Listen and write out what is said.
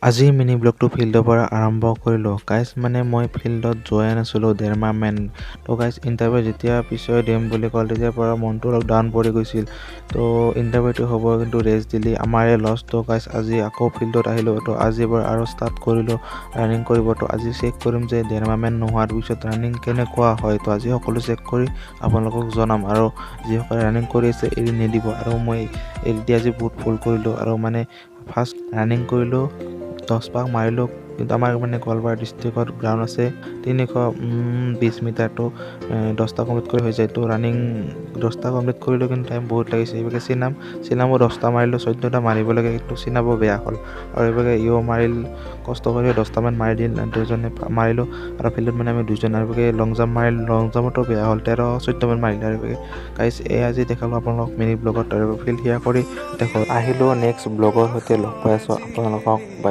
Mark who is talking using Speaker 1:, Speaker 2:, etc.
Speaker 1: আজি মিনি ব্লগটো ফিল্ডৰ পৰা আৰম্ভ কৰিলোঁ গাইজ মানে মই ফিল্ডত যোৱাই নাছিলোঁ 1.5 মাহ মান তো গাইজ ইণ্টাৰভিউ যেতিয়া পিছুৱাই দিম বুলি ক'ল তেতিয়াৰ পৰা মনটো অলপ ডাউন পৰি গৈছিল তো ইণ্টাৰভিউটো হ'ব কিন্তু ৰেষ্ট দিলি আমাৰে লছ তো গাইজ আজি আকৌ ফিল্ডত আহিলোঁ তো আজিৰ পৰা আৰু ষ্টাৰ্ট কৰিলোঁ ৰানিং কৰিব তো আজি চেক কৰিম যে 1.5 মাহ মান নোহোৱাৰ পিছত ৰানিং কেনেকুৱা হয় তো আজি সকলো চেক কৰি আপোনালোকক জনাম আৰু যিসকলে ৰানিং কৰি আছে এৰি নিদিব আৰু মই এৰি দি আজি বহুত ভুল কৰিলোঁ আৰু মানে ফাৰ্ষ্ট ৰানিং কৰিলোঁ 10 পাক মাৰিলোঁ কিন্তু আমাৰ মানে গোৱালপাৰা ডিষ্ট্ৰিক্টত গ্ৰাউণ্ড আছে 320 মিটাৰটো 10টা কমপ্লিট কৰি হৈ যায় তো ৰানিং 10টা কমপ্লিট কৰিলোঁ কিন্তু টাইম বহুত লাগিছে এইভাগে চিনামো 10টা মাৰিলোঁ 14টা মাৰিব লাগে কিন্তু চিনাব বেয়া হ'ল আৰু এইভাগে মাৰিল কষ্ট কৰি 10টা মান মাৰি দিল দুজনে মাৰিলোঁ আৰু ফিল্ডত মানে আমি দুজন আৰু এইভাগে লং জাম্প মাৰিলোঁ লং জাম্পতো বেয়া হ'ল 13-14 মান মাৰিলোঁ আৰু এইভাগে গাইজ আজি দেখালোঁ আপোনালোকক মিনি ব্লগত আৰু ফিল্ড সেয়া কৰি দেখো আহিলোঁ নেক্সট ব্লগৰ সৈতে লগ পাই আছোঁ আপোনালোকক